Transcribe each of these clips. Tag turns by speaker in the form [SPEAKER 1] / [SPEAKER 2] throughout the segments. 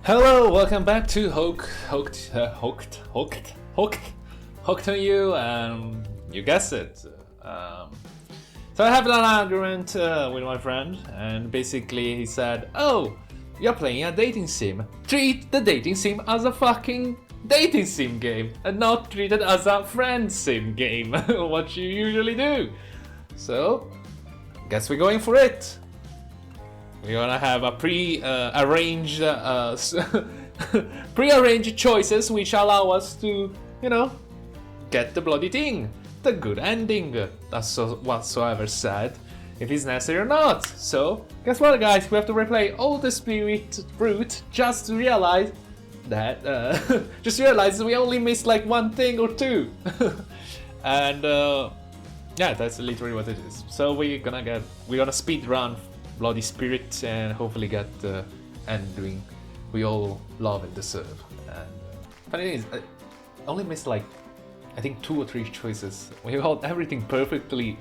[SPEAKER 1] Hello, welcome back to Hooked on You, and you guessed it. So I have an argument with my friend, and basically he said, "Oh, you're playing a dating sim. Treat the dating sim as a fucking dating sim game, and not treat it as a friend sim game, what you usually do." So, guess we're going for it. We're gonna have a pre-arranged choices which allow us to, get the bloody thing, the good ending. That's whatsoever said, if it's necessary or not. So, guess what, guys? We have to replay all the spirit route just to realize that we only missed like one thing or two, and yeah, that's literally what it is. So we're gonna speed run Bloody Spirit and hopefully get the ending we all love and deserve. And funny thing is, I only missed like I think 2 or 3 choices. We got everything perfectly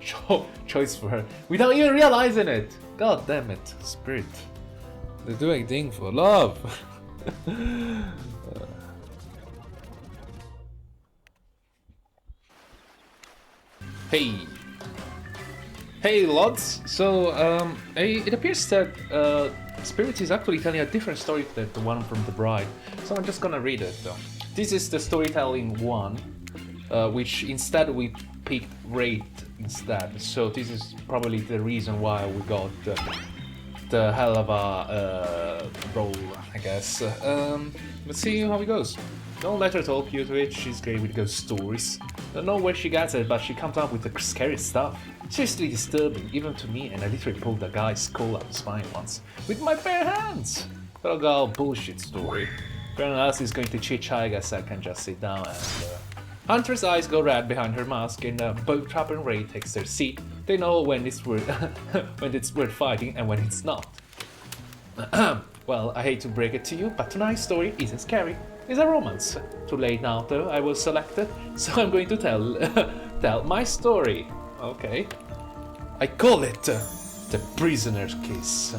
[SPEAKER 1] choice for her without even realizing it. God damn it, Spirit! They're doing thing for love. Hey lads, so it appears that Spirit is actually telling a different story than the one from the bride, so I'm just gonna read it though. This is the storytelling one, which instead we picked rate instead, so this is probably the reason why we got the hell of a roll, I guess. Let's see how it goes. Don't let her talk you to it, she's great with ghost stories. Don't know where she gets it, but she comes up with the scariest stuff. Seriously disturbing, even to me, and I literally pulled a guy's skull out of spine once, with my bare hands! But I got a bullshit story. If anyone else is going to chit-chat, I guess I can just sit down and... Hunter's eyes go red behind her mask, and both Trap and Ray takes their seat. They know when it's worth fighting and when it's not. Well, I hate to break it to you, but tonight's story isn't scary. It's a romance. Too late now, though. I was selected, so I'm going to tell my story. Okay. I call it the prisoner's kiss.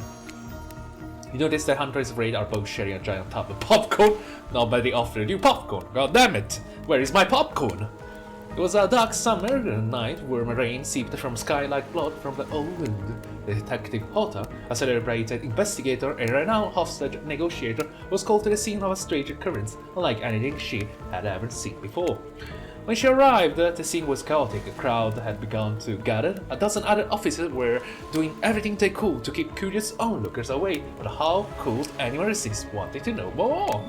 [SPEAKER 1] You notice that Hunter and Ray are both sharing a giant tub of popcorn. Nobody offered you popcorn. God damn it! Where is my popcorn? It was a dark summer night where rain seeped from sky like blood from the old wound. Detective Hota, a celebrated investigator and renowned hostage negotiator, was called to the scene of a strange occurrence, unlike anything she had ever seen before. When she arrived, the scene was chaotic. A crowd had begun to gather. A dozen other officers were doing everything they could to keep curious onlookers away, but how could anyone resist wanting to know more?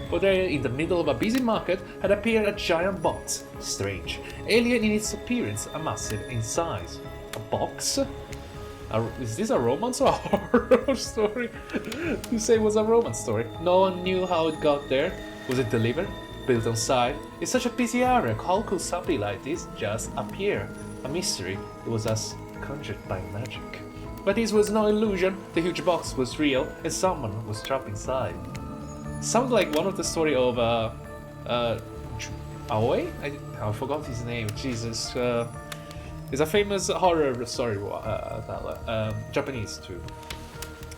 [SPEAKER 1] For there, in the middle of a busy market, had appeared a giant box. Strange, alien in its appearance, and massive in size. A box? Is this a romance or a horror story? You say it was a romance story. No one knew how it got there. Was it delivered? Built on site? It's such a busy area. How could something like this just appear? A mystery. It was as conjured by magic. But this was no illusion. The huge box was real, and someone was trapped inside. Sounds like one of the story of Aoi? I forgot his name. Jesus. It's a famous horror story Japanese too.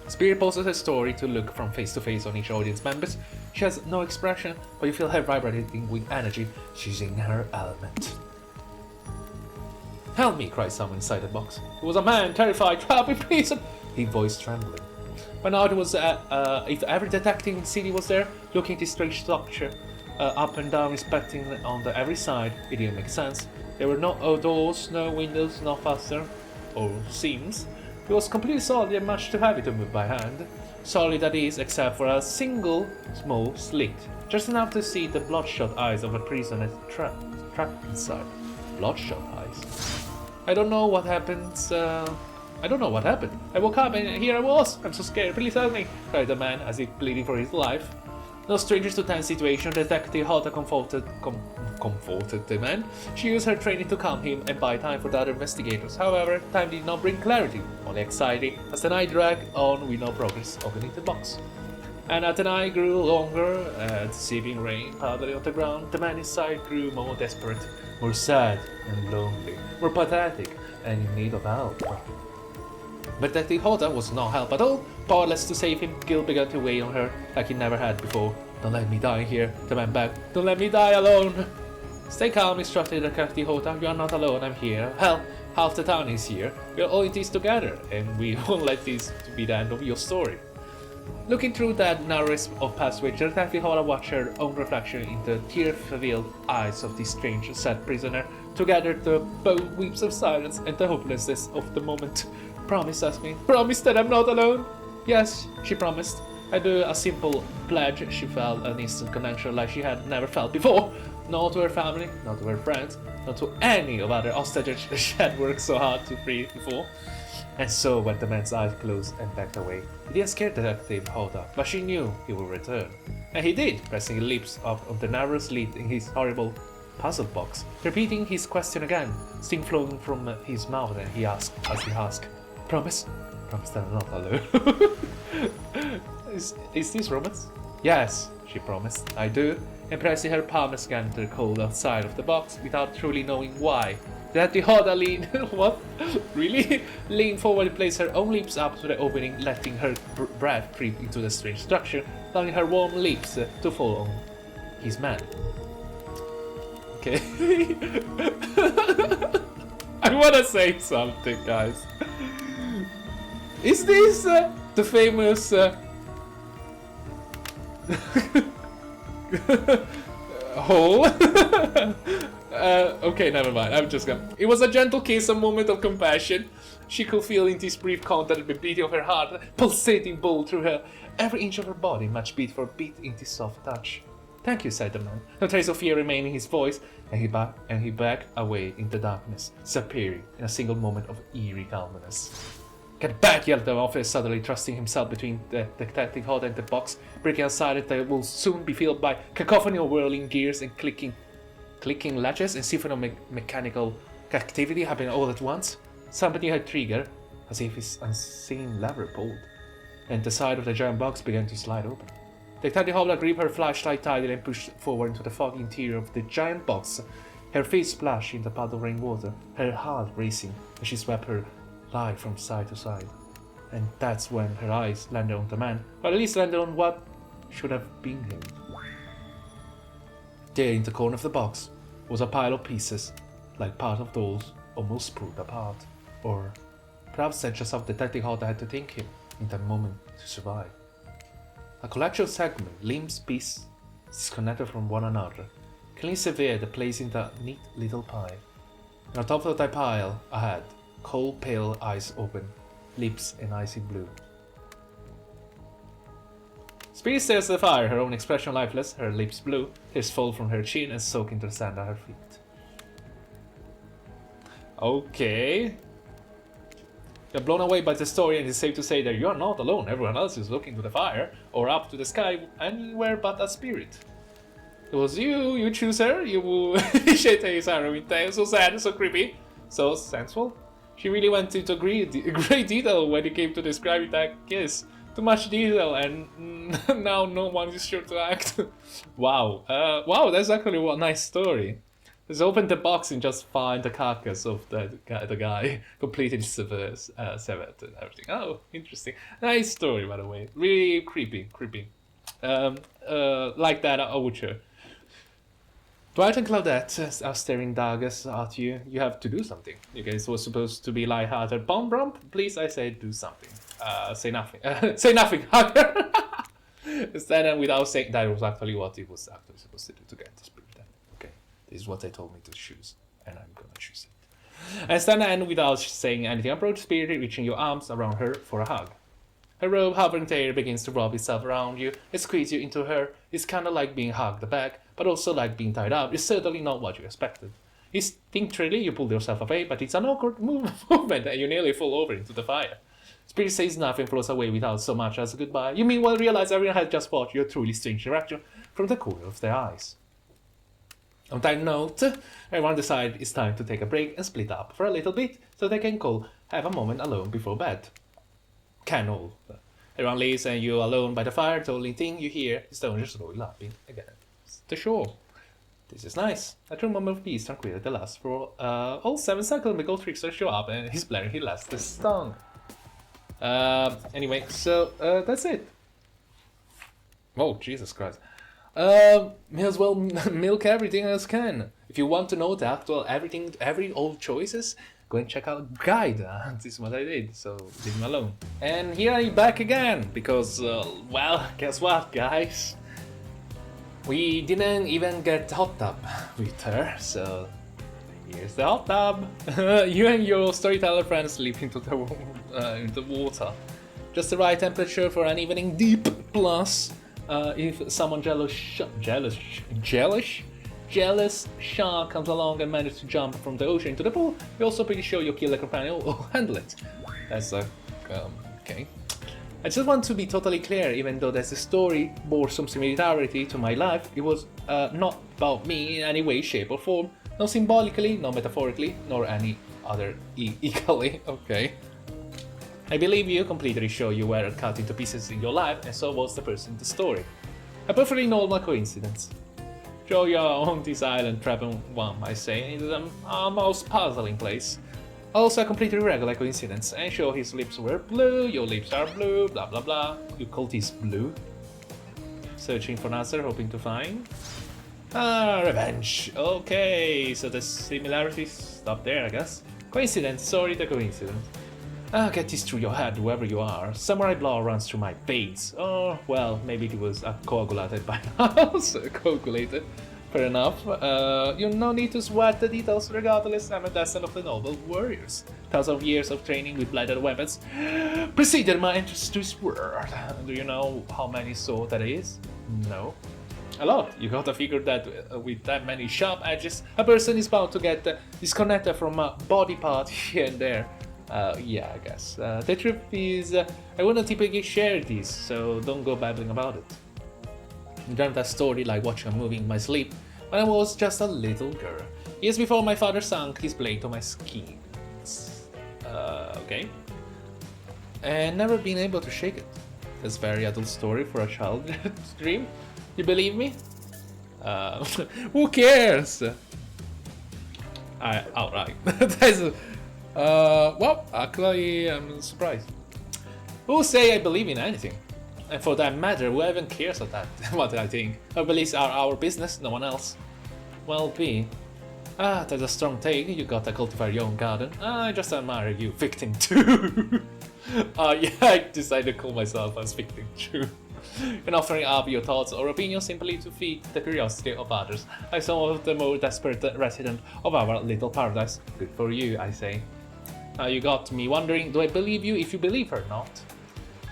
[SPEAKER 1] Spirit poses her story to look from face to face on each audience members. She has no expression, but you feel her vibrating with energy. She's in her element. Help me, cries someone inside the box. It was a man, terrified, trapped in prison, his voice trembling. By now it was if every detective in the city was there, looking at this strange structure, up and down, inspecting on every side. It didn't make sense. There were no doors, no windows, no fastener, or seams. It was completely solid and much too heavy to move by hand. Solid that is, except for a single small slit, just enough to see the bloodshot eyes of a prisoner trapped inside. Bloodshot eyes. I don't know what happened. I woke up and here I was. I'm so scared. Please help me, cried the man as if pleading for his life. No strangers to tense situation, Detective Hota comforted the man. She used her training to calm him and buy time for the other investigators. However, time did not bring clarity, only anxiety, as the night dragged on with no progress opening the box. And as the night grew longer, and seeping rain powdered on the ground, the man inside grew more desperate, more sad and lonely, more pathetic, and in need of help. But Detective Hoda was no help at all. Powerless to save him, guilt began to weigh on her like he never had before. Don't let me die here, the man begged. Don't let me die alone. Stay calm, instructed Detective Hoda. You are not alone, I'm here. Hell, half the town is here. We are all in this together, and we won't let this be the end of your story. Looking through that narrowest of passage, Detective Hoda watched her own reflection in the tear-filled eyes of this strange, sad prisoner. Together, the both weeps of silence and the hopelessness of the moment. Promise, Asmi. Promise that I'm not alone. Yes, she promised. I do a simple pledge. She felt an instant connection like she had never felt before. Not to her family, not to her friends, not to any of other hostages she had worked so hard to free before. And so when the man's eyes closed and backed away, it didn't scare Detective Hoda, but she knew he would return. And he did, pressing his lips up on the narrow slit in his horrible puzzle box, repeating his question again, steam flowing from his mouth, and he asked, Promise? Promise that I'm not alone. Is this romance? Yes, she promised. I do. And pressing her palm against the cold outside of the box without truly knowing why. Detective Hoda leaned, what? Really? Leaned forward and placed her own lips up to the opening, letting her breath creep into the strange structure, allowing her warm lips to fall on his man. Okay. I wanna say something, guys. Is this the famous hole? Okay, never mind. I'm just gonna. It was a gentle kiss, a moment of compassion. She could feel in this brief contact the beating of her heart, pulsating bolt through her. Every inch of her body matched beat for beat in this soft touch. Thank you, said the man. No trace of fear remained in his voice, and he backed away in the darkness, disappearing in a single moment of eerie calmness. Get back, yelled the officer, suddenly thrusting himself between the Detective Hoda and the box, breaking a silence that will soon be filled by cacophony of whirling gears and clicking latches and symphony of mechanical activity happening all at once. Somebody had triggered, as if his unseen lever pulled, and the side of the giant box began to slide open. Detective Hoda gripped her flashlight tightly and pushed forward into the foggy interior of the giant box. Her face splashed in the puddle of rainwater, her heart racing as she swept her light from side to side. And that's when her eyes landed on the man, or at least landed on what should have been him. There in the corner of the box was a pile of pieces, like part of dolls, almost pulled apart. Or perhaps that's just how Detective Hoda had to think him in that moment to survive. A collection of segments, limbs, pieces, disconnected from one another, cleanly severed, placed in the neat little pile. And on top of that pile, ahead, cold pale eyes open, lips an icy blue. Spirit stares at the fire, her own expression lifeless, her lips blue, tears fall from her chin and soak into the sand at her feet. Okay. You're blown away by the story, and it's safe to say that you're not alone. Everyone else is looking to the fire, or up to the sky, anywhere but a spirit. It was you choose her, you initiate his harrowing tale, so sad, so creepy, so sensual. She really went into great detail when it came to describing that kiss. Too much detail, and now no one is sure to act. Wow, wow, that's actually a nice story. Just open the box and just find the carcass of the guy, completely severed and everything. Oh, interesting. Nice story, by the way. Really creepy. Like that, Oucher. Dwight and Claudette are staring daggers at you. You have to do something. You guys were supposed to be light-hearted. Bomb, please, I say do something. Say nothing. Say nothing, Hacker! Stand without saying that was actually what he was actually supposed to do to get the spirit. Okay, this is what they told me to choose, and I'm gonna choose it. And stand and without saying anything, approach spirit, reaching your arms around her for a hug. Her robe hovering there begins to wrap itself around you and squeeze you into her. It's kind of like being hugged back, but also like being tied up. It's certainly not what you expected. Instinctually, you pull yourself away, but it's an awkward movement and you nearly fall over into the fire. Spirit says nothing, floats away without so much as a goodbye. You meanwhile realize everyone has just watched your truly strange interaction from the corner of their eyes. On that note, everyone decides it's time to take a break and split up for a little bit so they can have a moment alone before bed. All. Everyone leaves and you're alone by the fire. The only thing you hear is the owners slowly laughing against the shore. This is nice. A true moment of peace tranquility lasts for all 7 seconds. The gold trickster show up and he's blaring his last song. Anyway, so that's it. Oh, Jesus Christ. May as well milk everything as can. If you want to know the actual everything, every old choices, go and check out guide. This is what I did, so leave me alone. And here I'm back again, because, well, guess what, guys? We didn't even get hot tub with her, so here's the hot tub. You and your storyteller friends sleep into the water. Just the right temperature for an evening deep. Plus, if someone jealous shark comes along and manages to jump from the ocean into the pool, you're also pretty sure your killer companion will handle it. That's okay. I just want to be totally clear, even though there's a story bore some similarity to my life, it was not about me in any way, shape or form, no symbolically, no metaphorically, nor any other equally, okay. I believe you, completely sure you were cut into pieces in your life, and so was the person in the story. A perfectly normal coincidence. Show your own this island travel one, I say, is a most puzzling place. Also a completely irregular coincidence, and sure his lips were blue, your lips are blue, blah blah blah. You call this blue? Searching for an answer, hoping to find. Revenge. Okay, so the similarities stop there, I guess. Coincidence, sorry, the coincidence. Get this through your head, whoever you are. Samurai blood runs through my veins. Oh, well, maybe it was coagulated by now. So coagulated. Fair enough. You no need to sweat the details regardless. I'm a descendant of the noble warriors. Thousands of years of training with bladed weapons preceded my entrance to this world. Do you know how many swords that is? No. A lot. You gotta figure that with that many sharp edges, a person is bound to get disconnected from a body part here and there. Yeah, I guess. The truth is, I wouldn't typically share this, so don't go babbling about it. I dreamt that story like watching a movie in my sleep when I was just a little girl, years before my father sunk his blade to my skin. Okay. And never been able to shake it. That's a very adult story for a child to dream. You believe me? Who cares? Alright. Well, actually, I'm surprised. Who say I believe in anything? And for that matter, who even cares of that? What I think? Our beliefs are our business, no one else. Well, B. That's a strong take, you gotta cultivate your own garden. I just admire you, victim too. Yeah, I decided to call myself as victim too. And offering up your thoughts or opinions simply to feed the curiosity of others, like some of the more desperate residents of our little paradise. Good for you, I say. You got me wondering, do I believe you if you believe or not?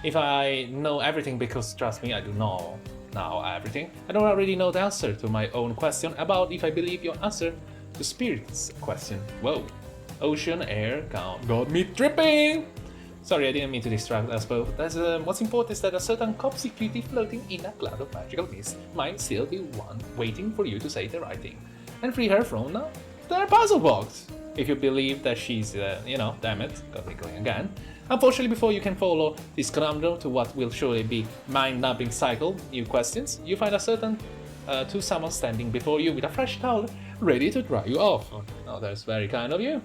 [SPEAKER 1] If I know everything, because trust me, I do know now everything, I don't already know the answer to my own question about if I believe your answer to Spirit's question. Whoa. Ocean, air, got me tripping! Sorry, I didn't mean to distract us both. What's important is that a certain cop security floating in a cloud of magical mist might still be one waiting for you to say the right thing and free her from the puzzle box. If you believe that she's, damn it, got me going again. Unfortunately, before you can follow this conundrum to what will surely be mind-numbing cycle, new questions, you find a certain to someone standing before you with a fresh towel ready to dry you off. Oh, that's very kind of you.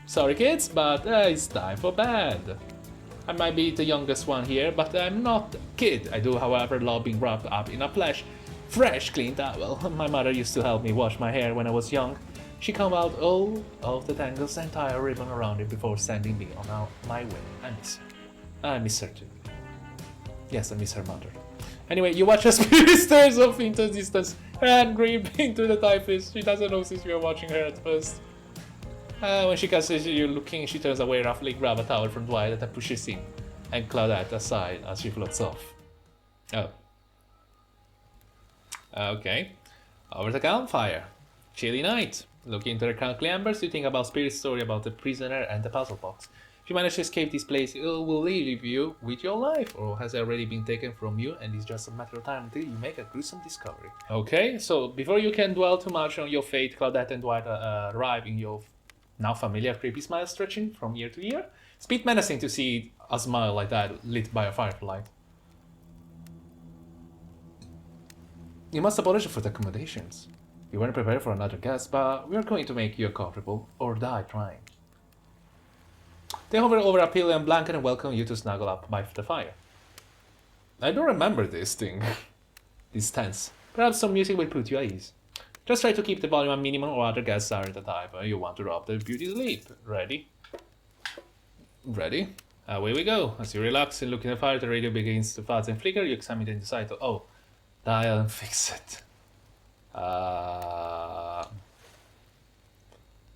[SPEAKER 1] Sorry kids, but it's time for bed. I might be the youngest one here, but I'm not a kid. I do, however, love being wrapped up in a fresh, clean towel. My mother used to help me wash my hair when I was young. She combed out all of the tangles and tied a ribbon around it before sending me on my way. I miss her too. Yes, I miss her mother. Anyway, you watch a spirit stares off into the distance and grip into the typhus. She doesn't know since you are watching her at first. When she catches you looking, she turns away, roughly grab a towel from Twilight and pushes in, and Claudette aside as she floats off. Oh. Okay. Over the campfire. Chilly night. Looking into the crackly embers, you think about Spirit's story about the prisoner and the puzzle box. If you manage to escape this place, it will leave you with your life, or has already been taken from you, and it's just a matter of time until you make a gruesome discovery. Okay, so before you can dwell too much on your fate, Claudette and Dwight arrive in your now familiar creepy smile stretching from ear to ear. It's a bit menacing to see a smile like that lit by a firelight. You must apologize for the accommodations. We weren't prepared for another guest, but we are going to make you comfortable or die trying. They hover over a pillow and blanket and welcome you to snuggle up by the fire. I don't remember this thing. This tense. Perhaps some music will put you at ease. Just try to keep the volume at minimum or other guests are the type you want to rob the beauty sleep. Ready? Ready? Away we go. As you relax and look in the fire, the radio begins to fuzz and flicker. You examine it and decide to, dial and fix it.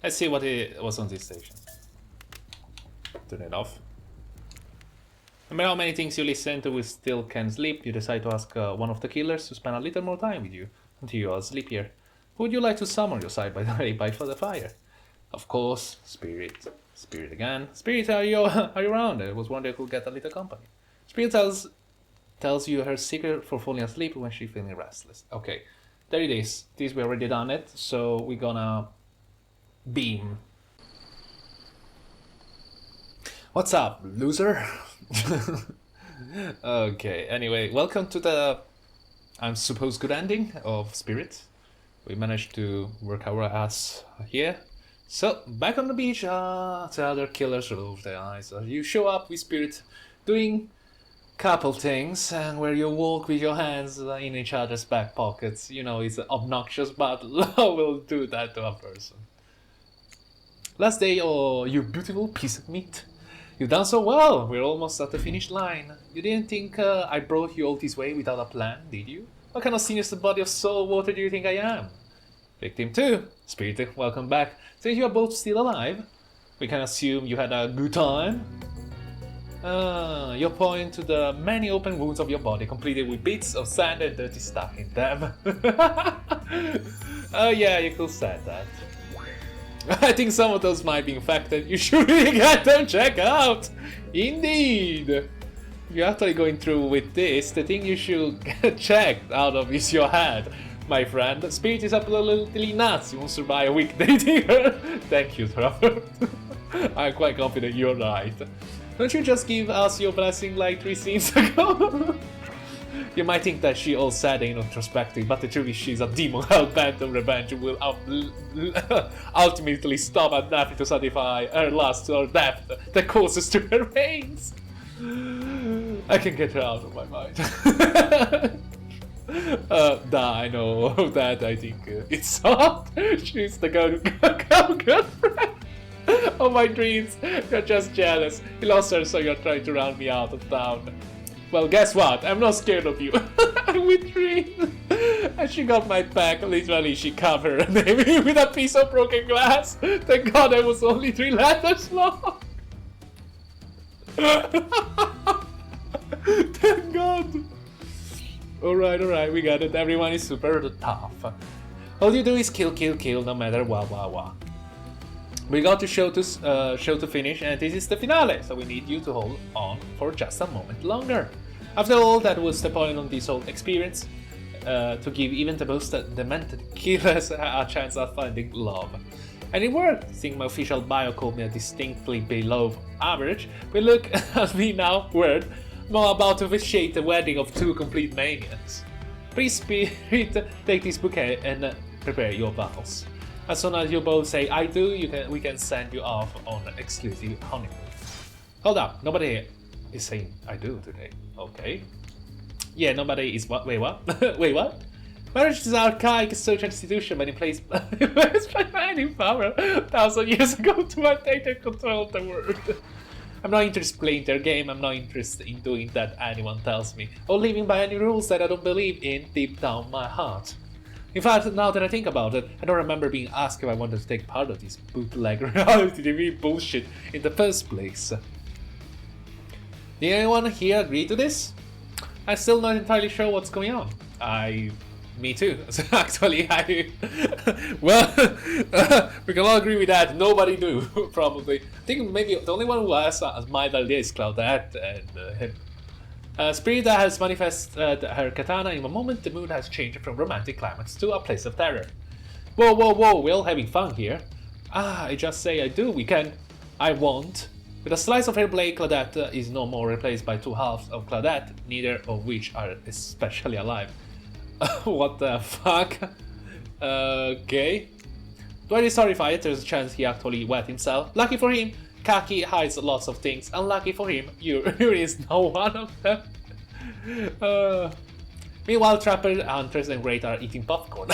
[SPEAKER 1] Let's see what it was on this station. Turn it off. No matter how many things you listen to, we still can't sleep. You decide to ask one of the killers to spend a little more time with you until you are sleepier. Who would you like to summon your side by the fire? Of course, Spirit. Spirit again. Spirit, are you around? I was wondering if I could get a little company. Spirit tells you her secret for falling asleep when she's feeling restless. Okay, there it is. This we already done it, so we're gonna beam. What's up, loser? Okay, anyway, welcome to the, I suppose, good ending of Spirit. We managed to work our ass here. So, back on the beach, the other killers roll their eyes. You show up with Spirit doing couple things, and where you walk with your hands in each other's back pockets. You know, it's obnoxious, but love will do that to a person. Last day, oh, you beautiful piece of meat. You've done so well. We're almost at the finish line. You didn't think I brought you all this way without a plan, did you? What kind of sinister body of salt water do you think I am? Victim 2. Spirit, welcome back. Since you are both still alive, we can assume you had a good time. You point to the many open wounds of your body, completed with bits of sand and dirty stuff in them. Oh yeah, you could say that. I think some of those might be infected. You should really get them checked out! Indeed! If you're actually going through with this, the thing you should get checked out of is your head, my friend. Spirit is absolutely nuts. You won't survive a week dating her. Thank you, Trevor. I'm quite confident you're right. Don't you just give us your blessing like 3 scenes ago? You might think that she all sad and introspective, but the truth is she's a demon hell-bent on revenge who will ultimately stop at nothing to satisfy her lust or depth that causes to her veins. I can get her out of my mind. I know that. I think it's soft. She's the girlfriend of my dreams. You're just jealous. You lost her, so you're trying to round me out of town. Well, guess what? I'm not scared of you. I withdrew. And she got my back. Literally, she covered me with a piece of broken glass. Thank God I was only 3 letters long. Thank God. Alright, we got it. Everyone is super tough. All you do is kill, no matter what. We got to show to finish, and this is the finale, so we need you to hold on for just a moment longer. After all, that was the point of this whole experience, to give even the most demented killers a chance at finding love. And it worked. Seeing my official bio called me a distinctly below average, but look at me now, word. I'm about to officiate the wedding of 2 complete maniacs. Please, Spirit, take this bouquet and prepare your vows. As soon as you both say I do, we can send you off on an exclusive honeymoon. Hold up, nobody is saying I do today. Okay. Yeah, nobody is what? Wait, what? Wait, what? Marriage is an archaic social institution when in place by man in power 1,000 years ago to maintain and control the world. I'm not interested in playing their game. I'm not interested in doing that anyone tells me, or living by any rules that I don't believe in deep down my heart. In fact, now that I think about it, I don't remember being asked if I wanted to take part of this bootleg reality TV bullshit in the first place. Did anyone here agree to this? I'm still not entirely sure what's going on. Me too. Actually, well, we can all agree with that. Nobody knew, probably. I think maybe the only one who has my idea is Claudette and him. Spirit that has manifested her katana. In a moment, the mood has changed from romantic climax to a place of terror. Whoa, we're all having fun here. I just say I do, I won't. With a slice of her blade, Claudette is no more replaced by 2 halves of Claudette, neither of which are especially alive. What the fuck? Okay. Dwight is horrified. There's a chance he actually wet himself. Lucky for him, Kaki hides lots of things. Unlucky for him, Yuri is not one of them. Meanwhile, Trapper, Hunters, and Wraith are eating popcorn.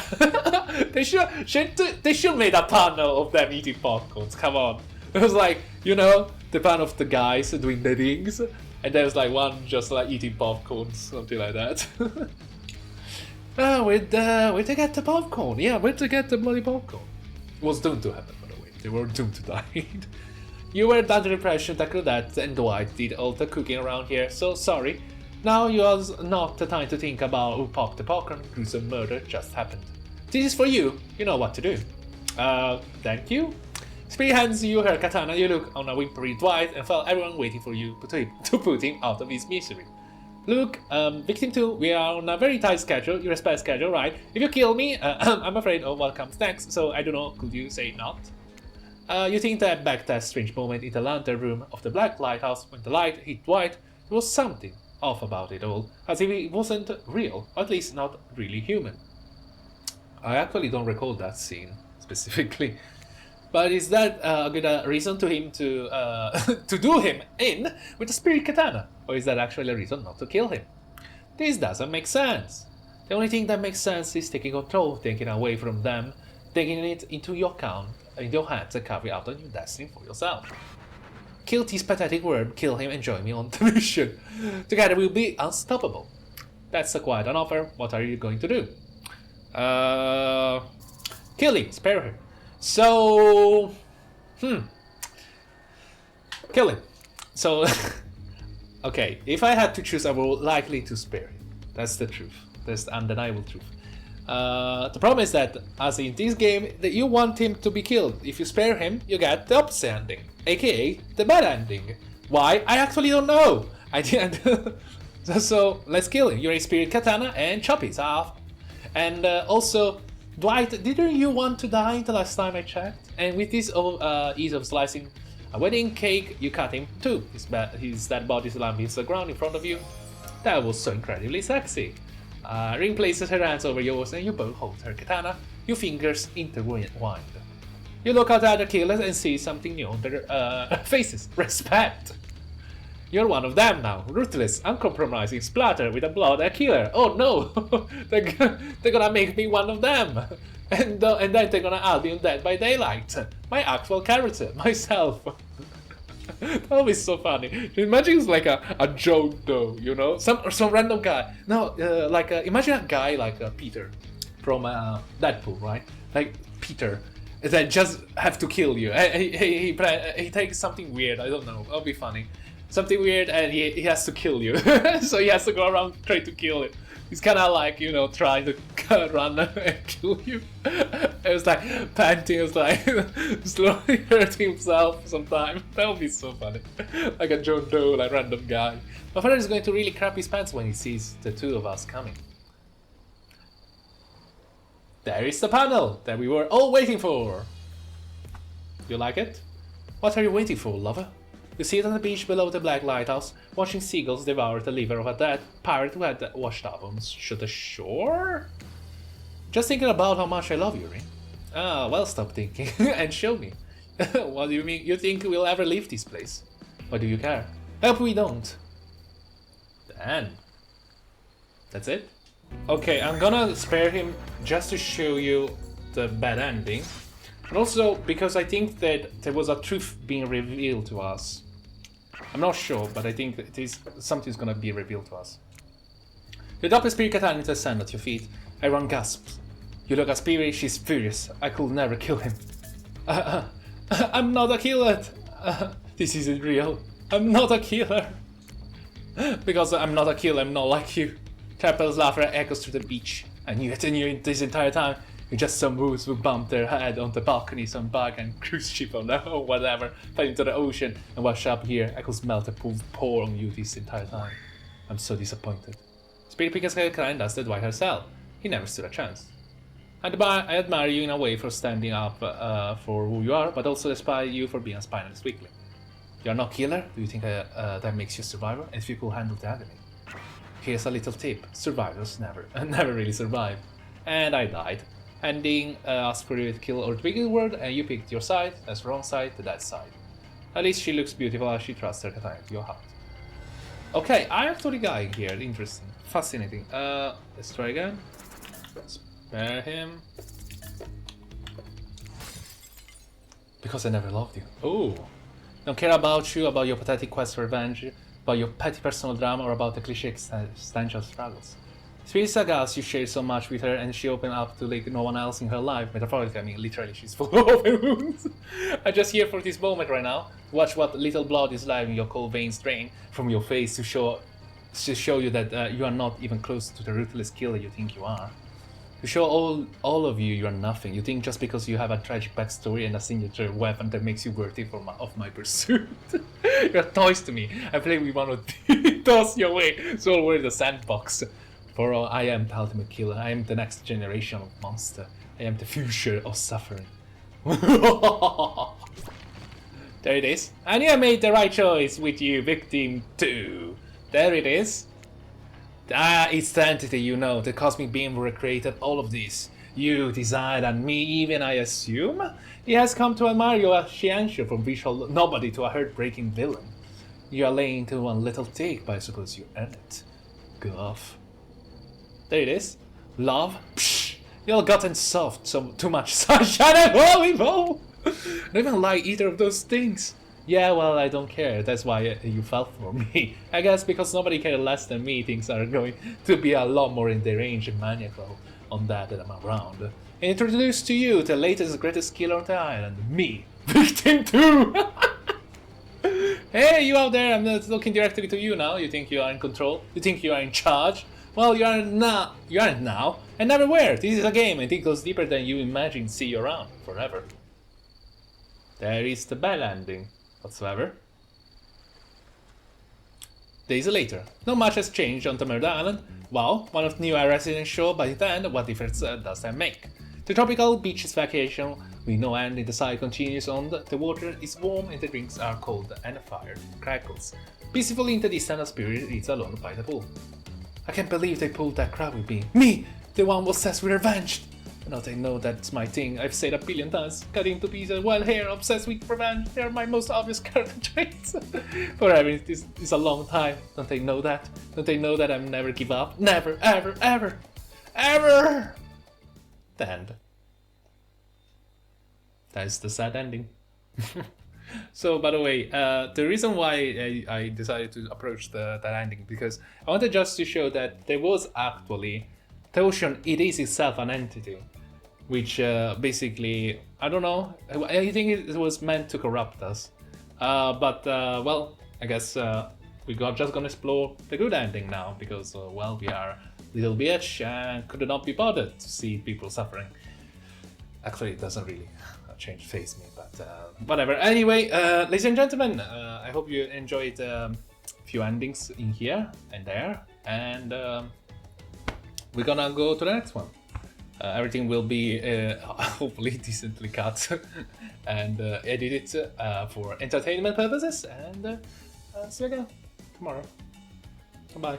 [SPEAKER 1] they should make a panel of them eating popcorns. Come on. It was like, you know, the panel of the guys doing the rings, and there's like one just like eating popcorn, something like that. Where'd they get the popcorn? Yeah, where'd they get the bloody popcorn? It was doomed to happen, by the way. They were doomed to die. You were under the impression that Claudette and Dwight did all the cooking around here, so sorry. Now was not the time to think about who popped the popcorn. Gruesome murder just happened. This is for you. You know what to do. Thank you. Spirit hands you her katana. You look on a whimpering Dwight and felt everyone waiting for you to put him out of his misery. Look, Victim 2, we are on a very tight schedule. You respect schedule, right? If you kill me, I'm afraid of what comes next, so I don't know, could you say not? You think that back that strange moment in the lantern room of the Black Lighthouse when the light hit Dwight, there was something off about it all, as if it wasn't real, or at least not really human. I actually don't recall that scene, specifically. But is that a good reason to him to do him in with the spirit katana? Or is that actually a reason not to kill him? This doesn't make sense. The only thing that makes sense is taking control, taking away from them, taking it into your hands and carving out a new destiny for yourself. Kill this pathetic worm, kill him and join me on the mission. Together we'll be unstoppable. That's quite an offer. What are you going to do? Kill him, spare him. So, kill him. So, okay, if I had to choose, I would likely to spare him. That's the truth. That's the undeniable truth. The problem is that, as in this game, that you want him to be killed. If you spare him, you get the opposite ending, aka the bad ending. Why? I actually don't know. I didn't. So let's kill him. You're a spirit katana and chop it off. And also, Dwight, didn't you want to die the last time I checked? And with this ease of slicing a wedding cake, you cut him too. His dead body slumped hits the ground in front of you. That was so incredibly sexy. Ring places her hands over yours and you both hold her katana, your fingers intertwined. You look out at the killers and see something new on their faces. Respect! You're one of them now. Ruthless, uncompromising, splatter with a blood a killer. Oh no! They're gonna make me one of them! And then they're gonna add me on Dead by Daylight. My actual character, myself. That would be so funny. Imagine it's like a joke though, you know? Some random guy. No, imagine a guy like Peter from Deadpool, right? Like Peter. That just have to kill you. He takes something weird, I don't know. That'll be funny. Something weird and he has to kill you. So he has to go around trying to kill it. He's kind of like, you know, trying to run and kill you. It was like panting, it was like slowly hurting himself sometimes. That would be so funny. Like a John Doe, like random guy. My father is going to really crap his pants when he sees the two of us coming. There is the panel that we were all waiting for. You like it? What are you waiting for, lover? You sit on the beach below the Black Lighthouse, watching seagulls devour the liver of a dead pirate who had washed up on the shore? Just thinking about how much I love you, Rin. Ah, well, stop thinking and show me. What do you mean? You think we'll ever leave this place? Why do you care? I hope we don't. Then. That's it? Okay, I'm gonna spare him just to show you the bad ending. And also because I think that there was a truth being revealed to us. I'm not sure, but I think that something's gonna be revealed to us. You drop a spirit katana into the sand at your feet. Everyone gasps. You look at Spirit, she's furious. I could never kill him. I'm not a killer! This isn't real. I'm not a killer! Because I'm not a killer, I'm not like you. Trappel's laughter echoes through the beach. I knew it this entire time. You're just some moose who bumped their head on the balcony, some bug and cruise ship or whatever, fell into the ocean and washed up here. I could smell the pool pour on you this entire time. I'm so disappointed. Spirit picks a kind as did Dwight herself. He never stood a chance. I admire you in a way for standing up for who you are, but also despise you for being a spineless weakling. You're not killer? Do you think that makes you a survivor? And if you could handle the agony? Here's a little tip. Survivors never really survive. And I died. Ending asked for you to kill or twig the word, and you picked your side. That's wrong side, the dead side. At least she looks beautiful as she trusts her katana to your heart. Okay, I actually got it here. Interesting. Fascinating. Let's try again. Spare him. Because I never loved you. Oh. Don't care about you, about your pathetic quest for revenge, about your petty personal drama, or about the cliche existential struggles. Spirit Sagas, you share so much with her, and she opened up to like no one else in her life. Metaphorically, I mean, literally, she's full of open wounds. I'm just here for this moment right now. Watch what little blood is lying in your cold veins drain from your face to show you that you are not even close to the ruthless killer you think you are. To show all of you are nothing. You think just because you have a tragic backstory and a signature weapon that makes you worthy of my pursuit. You're toys to me. I play with one of these. Toss your way. So we're the sandbox. For all, I am the ultimate killer. I am the next generation of monster. I am the future of suffering. There it is. I knew I made the right choice with you, victim 2. There it is. Ah, it's the entity, you know, the cosmic being who created all of this. You, Desire, and me even, I assume? He has come to admire your scientia from visual nobody to a heart-breaking villain. You are laying to one little take, but I suppose you earned it. Go off. There it is. Love? Psh! You'll gotten soft, so too much sunshine and volleyball! Don't even like either of those things. Yeah, well, I don't care. That's why you fell for me. I guess because nobody cares less than me, things are going to be a lot more in the range and maniacal on that I'm around. And introduce to you the latest greatest killer on the island, me, victim 2! Hey, you out there, I'm not looking directly to you now. You think you are in control? You think you are in charge? Well, you aren't now, and never were. This is a game, and it goes deeper than you imagine. See you around, forever. There is the bell ending. Whatsoever. Days later, not much has changed on the Murder Island. Wow, one of the new residents show, but then what difference does that make? The tropical beaches vacation with no end in the side continues on. The water is warm and the drinks are cold and the fire crackles. Peacefully in the distance, a spirit is alone by the pool. I can't believe they pulled that crap with me. Me, the one obsessed with revenge. Now they know that's my thing. I've said a billion times. Cut into pieces, wild hair, obsessed with revenge. They are my most obvious character traits. Forever, this is a long time. Don't they know that? Don't they know that I never give up? Never, ever, ever, ever! The end. That is the sad ending. So, by the way, the reason why I decided to approach that ending, because I wanted just to show that there was actually, the ocean, it is itself an entity, which basically, I don't know, I think it was meant to corrupt us. Well, I guess we're just gonna explore the good ending now, because, well, we are little bitch and could not be bothered to see people suffering. Actually, it doesn't really change face me, but whatever. Anyway, ladies and gentlemen, I hope you enjoyed a few endings in here and there, and we're gonna go to the next one. Everything will be hopefully decently cut and edited for entertainment purposes, and see you again tomorrow. Bye.